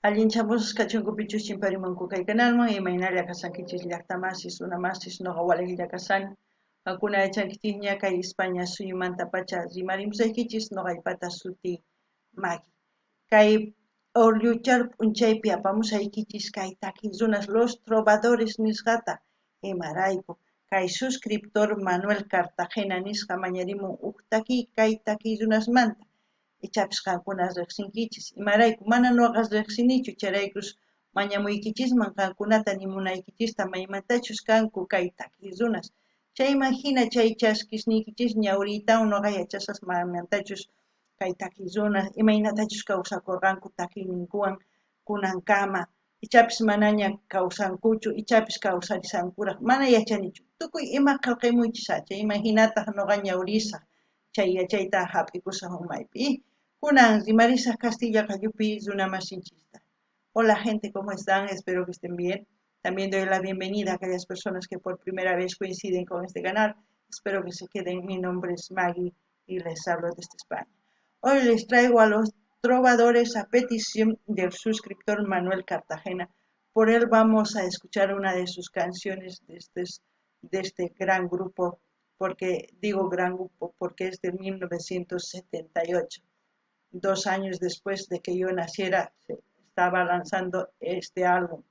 Allin chamusqa kachunkupichus chimparimunku kay kanalman imaynalla kasankichis llaqtamasis runamasis noqa walaklla kasani qankuna aychankichis ña kay España suyumanta pacha rimarimsaykichis noqaypata suti Maggie kay Orlluchar p'unchaypi apamusaykichis kay takiq runas los trovadores nisqata imarayku kay suscriptor Manuel Cartagena nisqa mañarimun huk takiy kay takiq runasmanta ichapis qankuna riqsinkichis imarayku mana nuqas riqsinichu charaykus mañamuykichisman qankunata nimunaykichista maymatachus kanku kay takiq runas chaymahina chay chaskisniykichis ñawriytawan nuqa yachasaq maymantachus kay takiq runas imaynatachus kawsakurqanku takiqninkuwan kunankama ichapis manaña kawsankuchu ichapis kawsarisankuraq mana yachanichu tukuy ima qillqimuychisa chaymahinataq nuqa ñawrisaq chay yachayta hap'ikusaq umaypi kunan rimarisaq Castilla Qayupi runamasinchista. Hola gente, ¿cómo están? Espero que estén bien. También doy la bienvenida a aquellas personas que por primera vez coinciden con este canal. Espero que se queden. Mi nombre es Maggie y les hablo desde España. Hoy les traigo a los trovadores a petición del suscriptor Manuel Cartagena. Por él vamos a escuchar una de sus canciones de este gran grupo, porque digo gran grupo porque es de 1978. 2 años después de que yo naciera, se estaba lanzando este álbum.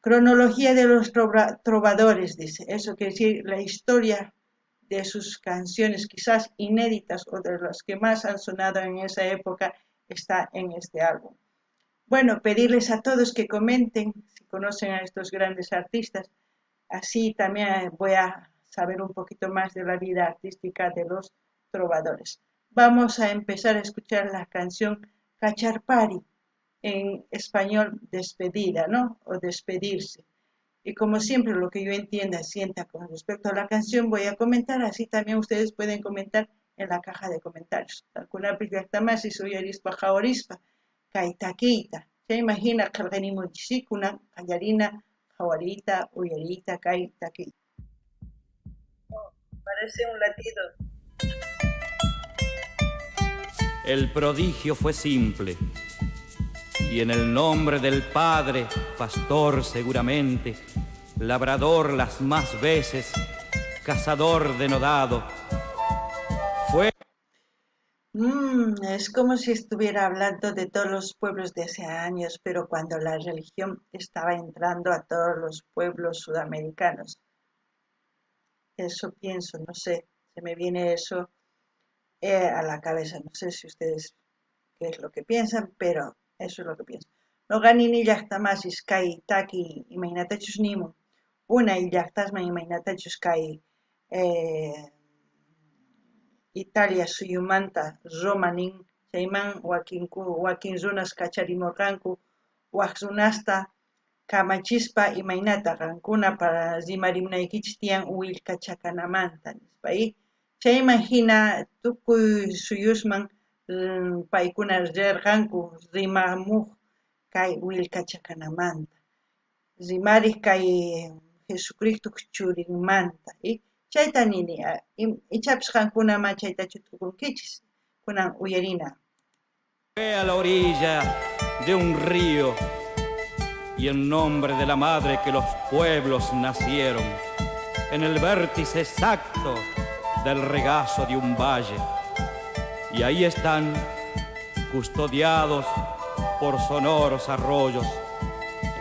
Cronología de los trovadores, dice. Eso quiere decir la historia de sus canciones, quizás inéditas o de las que más han sonado en esa época, está en este álbum. Bueno, pedirles a todos que comenten si conocen a estos grandes artistas. Así también voy a saber un poquito más de la vida artística de los trovadores. Vamos a empezar a escuchar la canción Cacharpari, en español despedida, ¿no? O despedirse. Y como siempre, lo que yo entienda, sienta con respecto a la canción, voy a comentar, así también ustedes pueden comentar en la caja de comentarios. Alguna pillatama si soy arispa jaorispa, kaitaquita. Se imagina kalganimu chisikuna, callarina, jawarita, uyarita, kaitaquita. Parece un latido. El prodigio fue simple, y en el nombre del Padre, pastor seguramente, labrador las más veces, cazador denodado, fue... Es como si estuviera hablando de todos los pueblos de hace años, pero cuando la religión estaba entrando a todos los pueblos sudamericanos. Eso pienso, no sé, se me viene eso a la cabeza. No sé si ustedes qué es lo que piensan, pero eso es lo que pienso. No ganini llaqtamasis kay taki imaynatachus nimun. Unay llaqtasman imaynatachus kay Italia suyumanta Roma nin chayman wakin runas kacharimurqanku waq runasta kamachispa imaynata qankuna para rimarimnaykichis tiyan willkachakanamanta nispa chayman hina tukuy suyusman paykuna rirqanku rimamuq kay willkachakanamanta rimariq kay Jesucristo churinmanta chayta nini ichapis qankunaman chaytachu tukunkichis kunan uyarina. Fue a la orilla de un río y en nombre de la madre que los pueblos nacieron, en el vértice exacto del regazo de un valle. Y ahí están, custodiados por sonoros arroyos,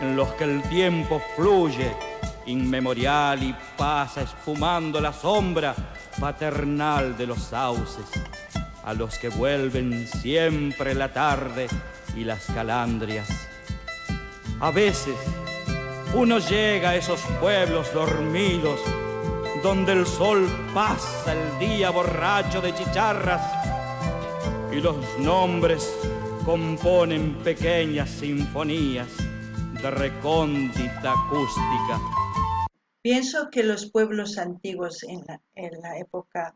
en los que el tiempo fluye inmemorial y pasa espumando la sombra paternal de los sauces, a los que vuelven siempre la tarde y las calandrias. A veces uno llega a esos pueblos dormidos, donde el sol pasa el día borracho de chicharras y los nombres componen pequeñas sinfonías de recóndita acústica. Pienso que los pueblos antiguos en la época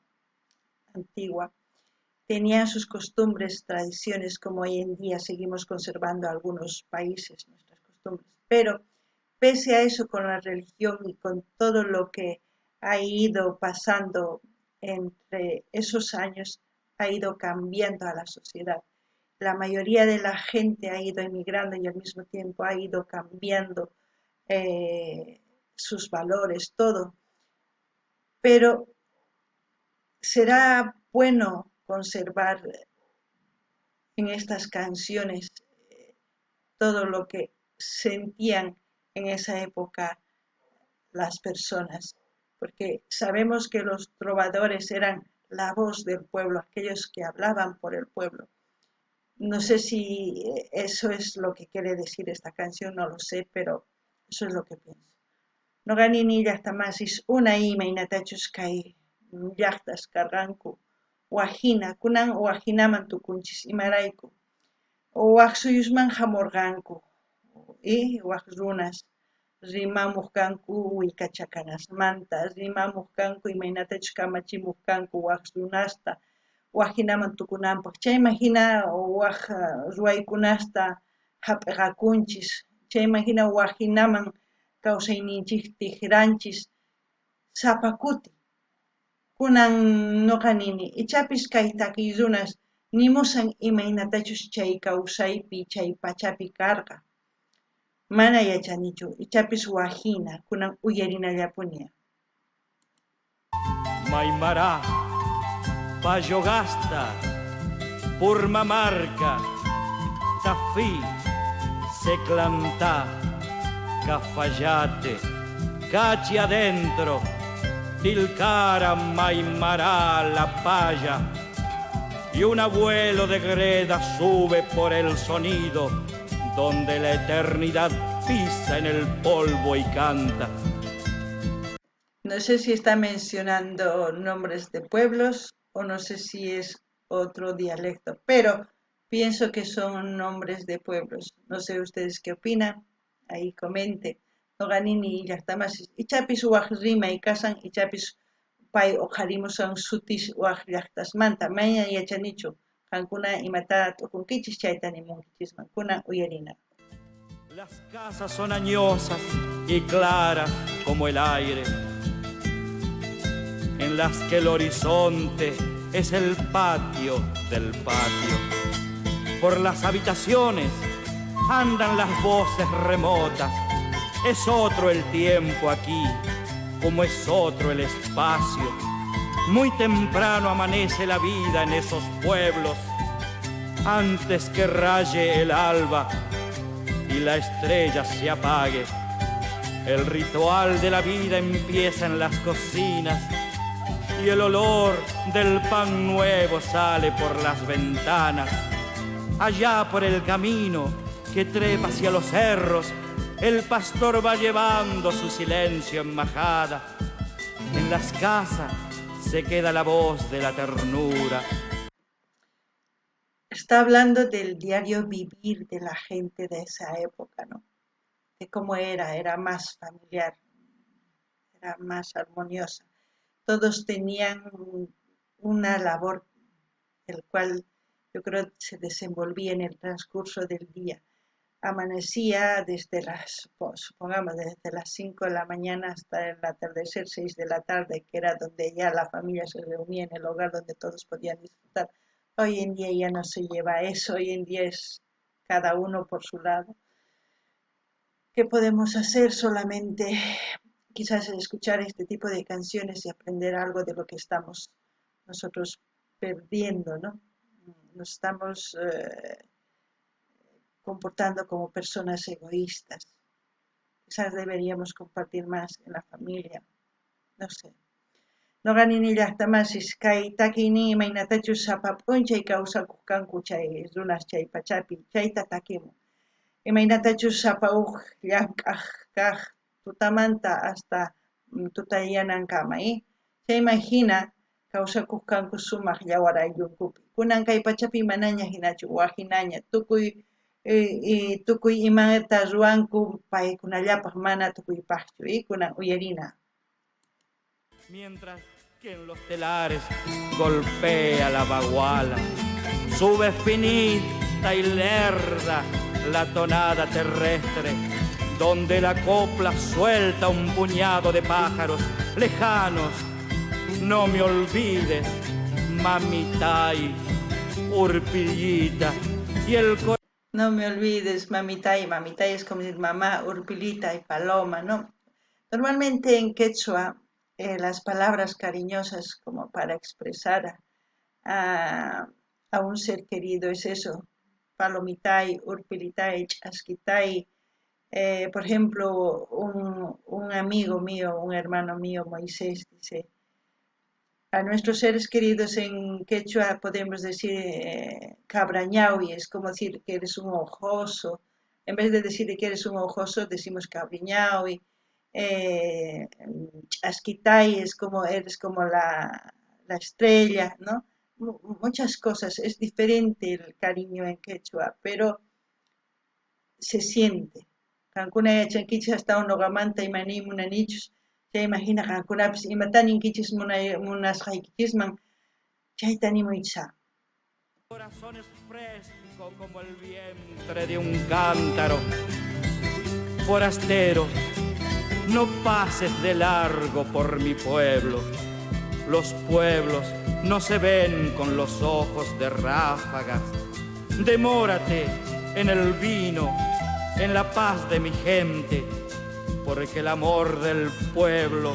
antigua tenían sus costumbres, tradiciones, como hoy en día seguimos conservando algunos países nuestras costumbres. Pero pese a eso, con la religión y con todo lo que ha ido pasando entre esos años, ha ido cambiando a la sociedad. la mayoría de la gente ha ido emigrando y al mismo tiempo ha ido cambiando sus valores, todo. Pero será bueno conservar en estas canciones todo lo que sentían en esa época las personas, porque sabemos que los trovadores eran la voz del pueblo, aquellos que hablaban por el pueblo. No sé si eso es lo que quiere decir esta canción, no lo sé, pero eso es lo que pienso. No ganini llaqtamasis una ima inatachus kay llaqtas karqanku wajina, kunan wajinaman tukunchis imarayku. Waq suyusman hamurqanku waq runas rimamuq kanku willkachakanasmanta, rimamuq kanku imaynatachus kamachimuq kanku waq runasta wajinaman tukunanpaq. Chayman hina waq ruwaykunasta hap'iqakunchis, chayman hina wajinaman kawsayninchik tiqranchis sapa kuti. Kunan ñuqa nini, ichapis kay takiy runas nimusan imaynatachus chay kawsaypi, chay pachapi karqa. Mana yachanichu, ichapis wajina, kunan uyarinallapuña. Maimará, Payogasta, Purmamarca, Tafí, Seclantá, Cafayate, Cachi adentro, Tilcara, Maimará, La Paya, y un abuelo de greda sube por el sonido donde la eternidad pisa en el polvo y canta. No sé si está mencionando nombres de pueblos o no sé si es otro dialecto, pero pienso que son nombres de pueblos. No sé ustedes qué opinan, ahí comente. Noganini llaqtamasis ichapis waq rimay kasan, ichapis pay uqharimusan sutis waq llaqtasmanta, mayña yachanichu qankuna imata tukunkichis chayta nimunkichisman, kunan uyarina. Las casas son añosas y claras como el aire, en las que el horizonte es el patio del patio. Por las habitaciones andan las voces remotas. Es otro el tiempo aquí, como es otro el espacio. Muy temprano amanece la vida en esos pueblos, antes que raye el alba y la estrella se apague. El ritual de la vida empieza en las cocinas y el olor del pan nuevo sale por las ventanas. Allá por el camino que trepa hacia los cerros, el pastor va llevando su silencio en majada. En las casas se queda la voz de la ternura. Está hablando del diario vivir de la gente de esa época, ¿no? De cómo era más familiar, era más armoniosa. Todos tenían una labor, el cual yo creo se desenvolvía en el transcurso del día. Amanecía supongamos, desde las 5 de la mañana hasta el atardecer, 6 de la tarde, que era donde ya la familia se reunía en el hogar donde todos podían disfrutar. Hoy en día ya no se lleva eso, hoy en día es cada uno por su lado. ¿Qué podemos hacer? Solamente quizás escuchar este tipo de canciones y aprender algo de lo que estamos nosotros perdiendo, ¿no? Nos estamos comportando como personas egoístas. Quizás deberíamos compartir más en la familia, no sé. No ganini llaqtamasis kay takiynin imaynatachus sapap'unchay kawsakuq kanku chay runas chay pachapi, chayta takimun. Imaynatachus sapauq llank'aq kaq tutamanta hasta tutayanankamá, chayman hina kawsakuq kanku sumaq yawar ayllunkupi. Kunan kay pachapi manaña hinachu wajinaña, tukuy imata ruwanku paykunallapaq mana tukuypaqchu, kunan uyarina. Mientras que en los telares golpea la baguala, sube finita y lerda la tonada terrestre, donde la copla suelta un puñado de pájaros lejanos. No me olvides, mamitay, urpillita, y el corazón. No me olvides, mamitay. Mamitay es como decir mamá, urpilita y paloma, ¿no? Normalmente en quechua, las palabras cariñosas como para expresar a, a un ser querido es eso, palomitay, urpilitay, chasquitay. Por ejemplo, un amigo mío, un hermano mío, Moisés, dice, a nuestros seres queridos en quechua podemos decir cabrañaui, es como decir que eres un ojoso. En vez de decir que eres un ojoso, decimos cabriñaui. Eh, Asquitay es como eres como la estrella, ¿no? Muchas cosas. Es diferente el cariño en quechua, pero se siente. Kankuna yachankichis hasta unogamanta imani munanichus, ya imagina kankunapis imatanin kichis munasqaykichisman chayta nimuycha. Corazón es fresco como el vientre de un cántaro. Forastero, no pases de largo por mi pueblo. Los pueblos no se ven con los ojos de ráfagas. Demórate en el vino, en la paz de mi gente, porque el amor del pueblo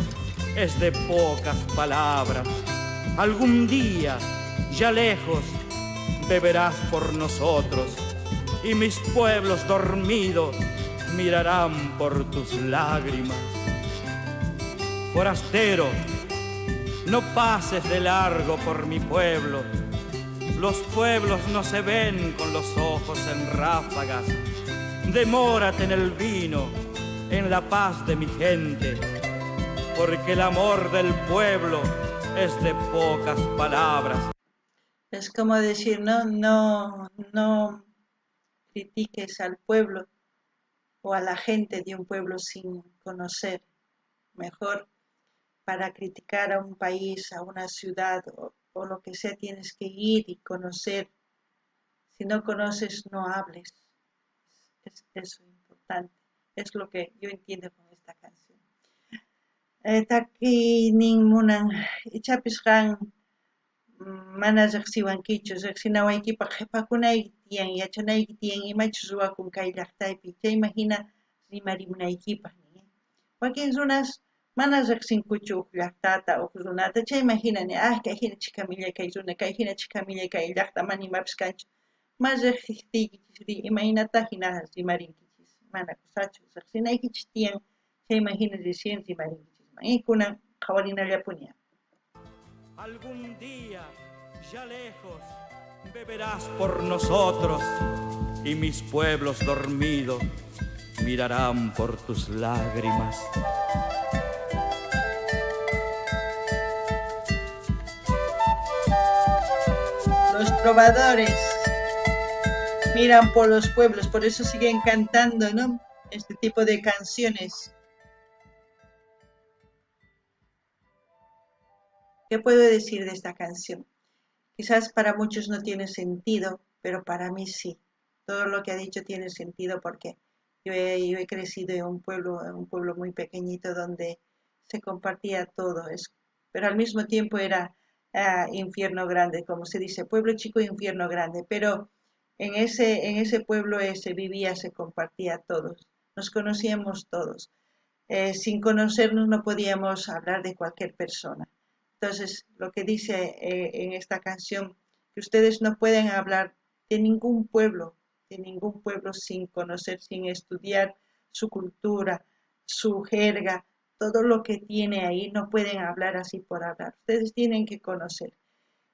es de pocas palabras. Algún día, ya lejos, beberás por nosotros, y mis pueblos dormidos mirarán por tus lágrimas. Forastero, no pases de largo por mi pueblo. Los pueblos no se ven con los ojos en ráfagas. Demórate en el vino, en la paz de mi gente, porque el amor del pueblo es de pocas palabras. Es como decir, no critiques al pueblo o a la gente de un pueblo sin conocer. Mejor para criticar a un país, a una ciudad o lo que sea, tienes que ir y conocer. Si no conoces, no hables. Es eso importante. Es lo que yo entiendo con esta canción. Taki nin munan ichapis qan mana riqsiwankichu, riqsinawaykipaq qhipakunayki tiyan, yachanayki tiyan imachus ruwakun kay llaqtaypi, chaymahina rimarimunaykipaq. Wakin runas mana riqsinkuchu huk llaqtata huk runata, chaymahina kay hina chikamilla kay runa, kay hina chikamilla kay llaqta mana imapis kanchu. Mas riqsiptiykichis imaynata hina rimarinkichis, mana kusachu riqsinaykichis tiyan, chaymahina recién rimarinkichis. Kunan qhawarinallapuña. Algún día, ya lejos, beberás por nosotros, y mis pueblos dormidos mirarán por tus lágrimas. Los trovadores miran por los pueblos, por eso siguen cantando, ¿no? Este tipo de canciones. ¿Qué puedo decir de esta canción? Quizás para muchos no tiene sentido, pero para mí sí. Todo lo que ha dicho tiene sentido porque yo he crecido en un pueblo muy pequeñito donde se compartía todo, pero al mismo tiempo era infierno grande, como se dice, pueblo chico, infierno grande, pero en ese pueblo se vivía, se compartía todos, nos conocíamos todos. Sin conocernos no podíamos hablar de cualquier persona. Entonces, lo que dice en esta canción, que ustedes no pueden hablar de ningún pueblo sin conocer, sin estudiar su cultura, su jerga, todo lo que tiene ahí, no pueden hablar así por hablar. Ustedes tienen que conocer.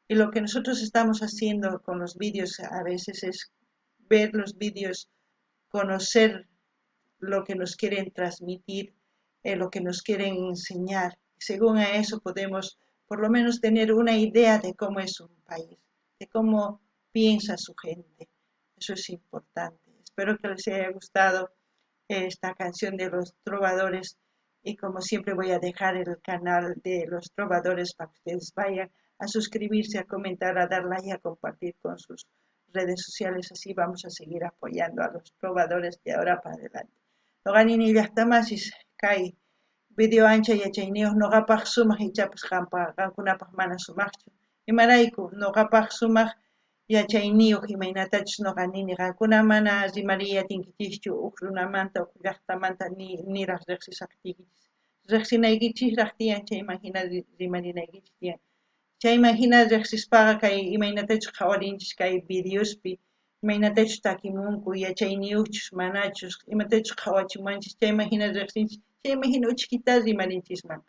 Y lo que nosotros estamos haciendo con los vídeos a veces es ver los vídeos, conocer lo que nos quieren transmitir, lo que nos quieren enseñar. Según a eso podemos por lo menos tener una idea de cómo es un país, de cómo piensa su gente. Eso es importante. Espero que les haya gustado esta canción de los trovadores y como siempre voy a dejar el canal de los trovadores para que ustedes vayan a suscribirse, a comentar, a dar like y a compartir con sus redes sociales. Así vamos a seguir apoyando a los trovadores de ahora para adelante. Noqanini llaqtamasis kay video ancha yachayniyuq nuqapaq sumaq ichapas qankunapaq mana sumaqchu. Imarayku nuqapaq sumaq yachayniyuq imaynatachus nuqa nini qankuna mana rimariyatinkichikchu huk runamanta huk llaqtamanta niraq riqsisaqtikichis riqsinaykichikraq tiyan chayman hina rimarinaykichik tiyan chayman hina riqsispaqa kay imaynatachus qhawarinchis kay videospi imaynatachus takimunku yachayniyuqchus manachus imatachus qhawachimanchis chayman hina riqsinchis chayman hina uchkita rimarinchisman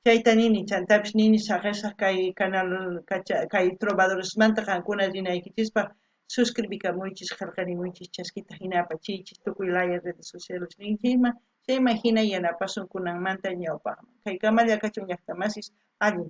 chayta nini chantapish nini saqisaq kay canal kay Trovadoresmanta qankuna rinaykichispa suscribikamunchis qillqarimuychis chaskita hinapa chiychis tukuy laya redes sociales rinkisman chayman hina yanapasun kunanmanta ñawpaqman kay Kamalla Kachun llaqta masis allin